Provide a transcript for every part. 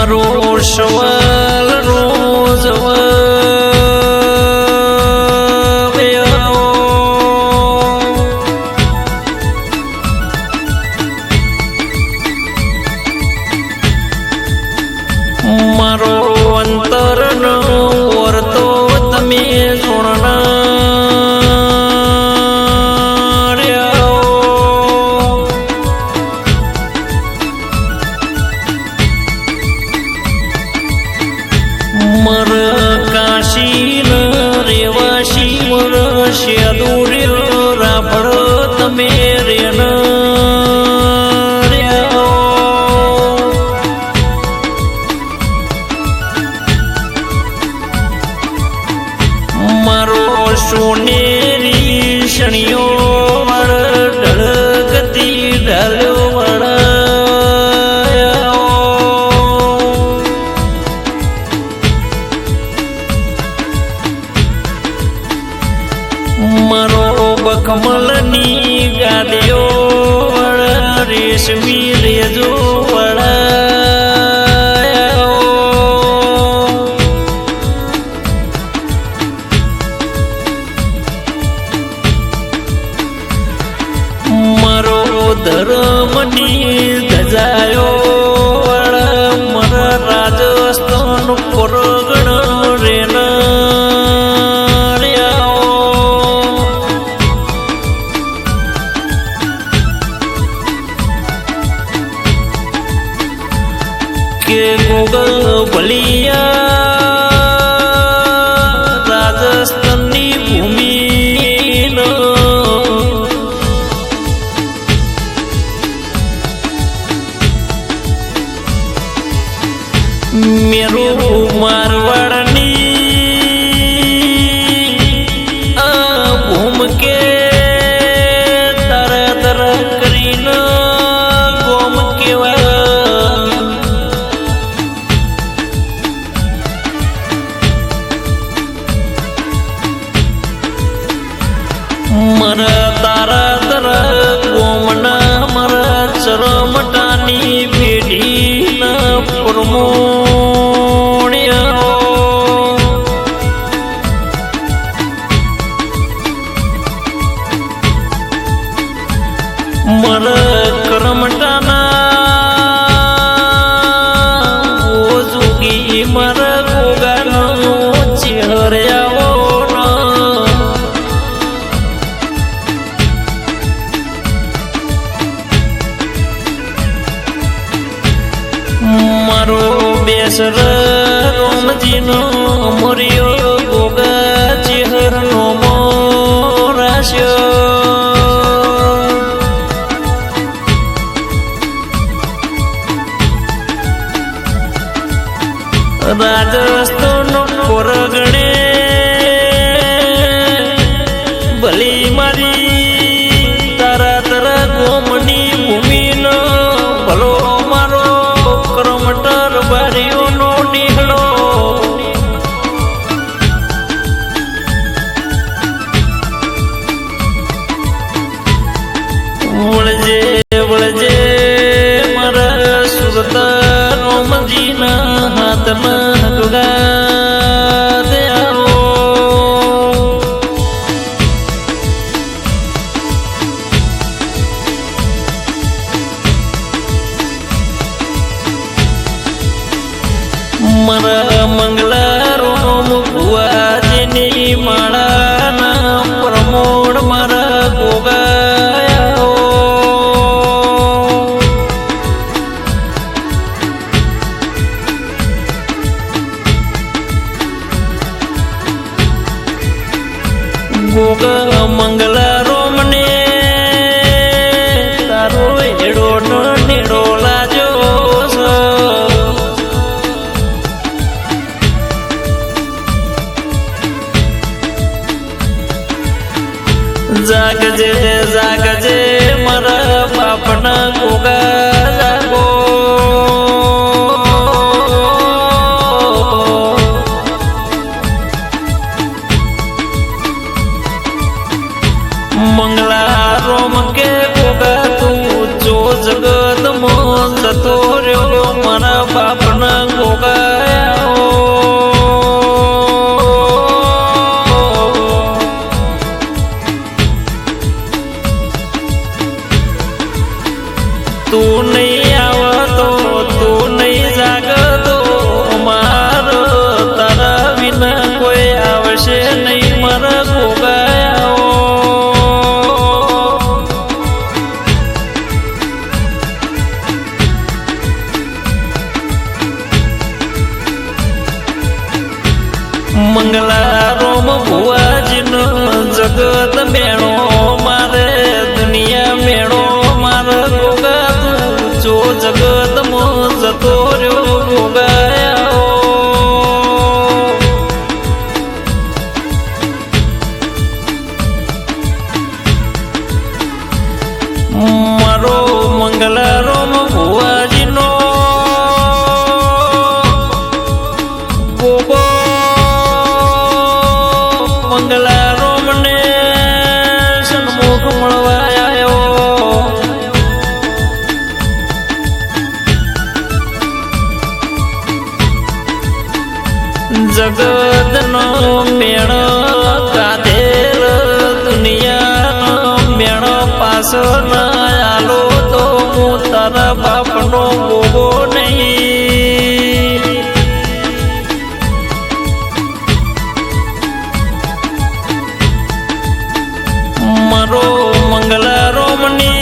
મારો સવાલ રોજ મારો અંતર ન વર્તો તમે મર કાશી ન રેવાશી મર શેદુરે રાભડ તમે રેન મારો સોનેરી શણિયો વળ ઢળગતી ઢાલ્યો વળ મારો બકમલની ગાડીઓ વળ રેશમી રેજો વળ મારો ધર્મની ધજાયો વળ મર રાજસ્થાન પરગણ રેન કે ગોગલ ભલિયા રાજસ્થાનની ભૂમિ મેરો મારવાડની આ ભૂમ કે તર તર કરીને ગોમ કેવા મરા તારા તર ગોમના મરા ચરમટાની પેઢીના પરમોણ્યા મર કરમટાના ઓ જોગી મર ગોગાનો ચહેર્યાઓ મારો બેસર રોમજીનો મોર્યો ગોગા ચહેરનો મોરાશ્યો રાજસ્થાન પરગણે ભલી મારી તારા તારા ગોમની ભૂમિનો ભલો મારો કરમટર બારીઓનો નીહળો વળજે વળજે મારા સુરતા રોમજીના હાથમાં ગોગા દે આવો મારા મંગલા રોમ ભુવાજીની માળાના પ્રમોડ મારા ગોગાયા ગોગા મંગલા રોમને તારો હેડો નેડો લાજો જાગજે જાગજે મારા બાપના ગોગા જાગો મંગલા રોમ ભુવાજીનો જગત મેળો મારે દુનિયા મેળો મારે ગોગા તું જો જગતમાં જતો રહ્યો ગોગાયા મારો મંગલા રોમ ભુવાજીનો ગોગો મંગલા રોમને સન્મુખ મળવા આવ્યો જગતનો મેળો કાધેલ દુનિયાનો મેળો પાછો ના આલો તો હું તારા બાપનો ગોગો નહીં મારો મંગલા રોમની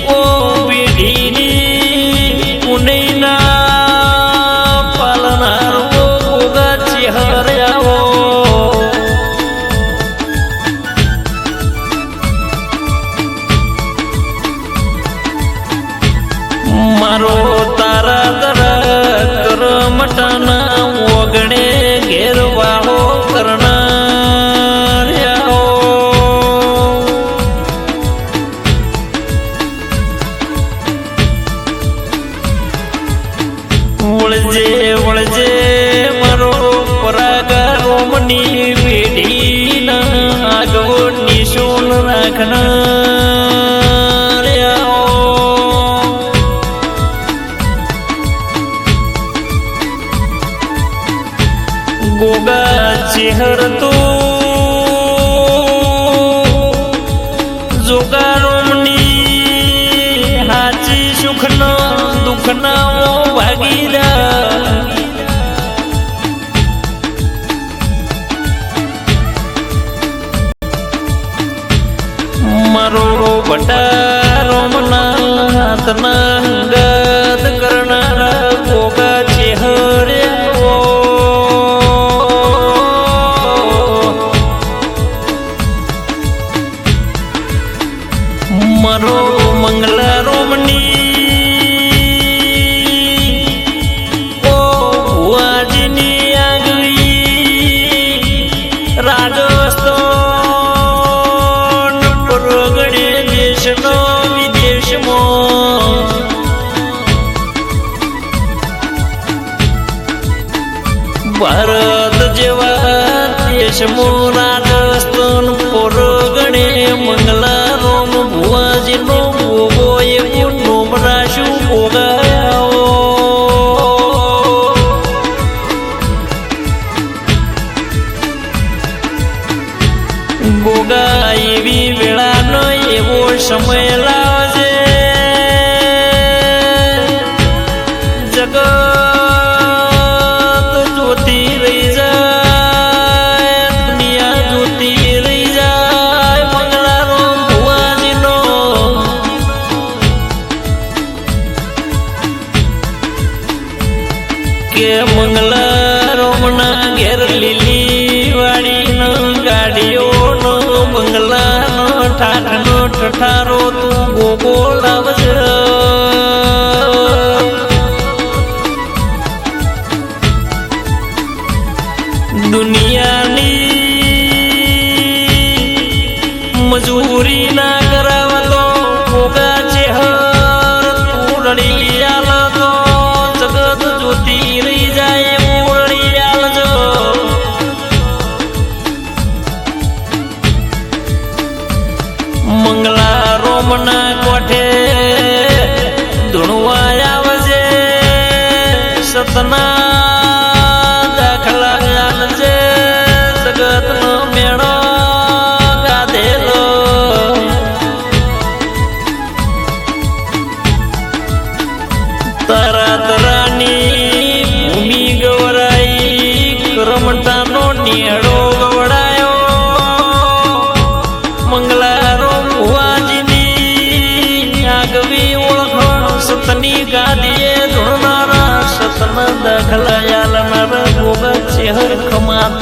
ઓ પેઢીની પુનૈના પાલનાર ગોગા ચેહર્યાઓ મારો તારા દરા કર મટાના ઓગણે ઘેરવાળો કરનાર્યાઓ વળજે વળજે મારો પરાગા રોમની પેઢીના આગવો નિશોન રાખનાર્યાઓ ગોગા ચેહર તો જોગા રોમની હાચી સુખનો દુઃખના ભાગીદાર મારો બટા રોમના હાથના ગદ કરનારા ગોગા ચેહર્યાઓ મારો મંગલા રોમની ઓ ભુવાજીની આગવી રાજસ્થાન પરગણે દેશનો વિદેશમાં ભારત જેવા દેશમાં રાજસ્થાન પરગણે મંગલા રોમ ભુવાજીનો ગોગો એવું નોમ રાખ્યું ગોગાયાઓ ગોગા એવી વેળાનો એવો સમય લાવજે જગત જોતી રહી જાય દુનિયા જોતી રહી જાય મંગલા રોમ ભુવાજીનો કે મંગલા રોમના ઘેર લીલી વાડીનો ગાડીઓનો બંગલાનો ઠાઠનો ઠઠારો તું ગોગો લાવજે દુનિયાની મજૂરી ના કરાવતો ગોગા ચેહર તું રડી આલતો જગત જોતી રહી જાય રડી આલજો મંગલા રોમના હરખમાં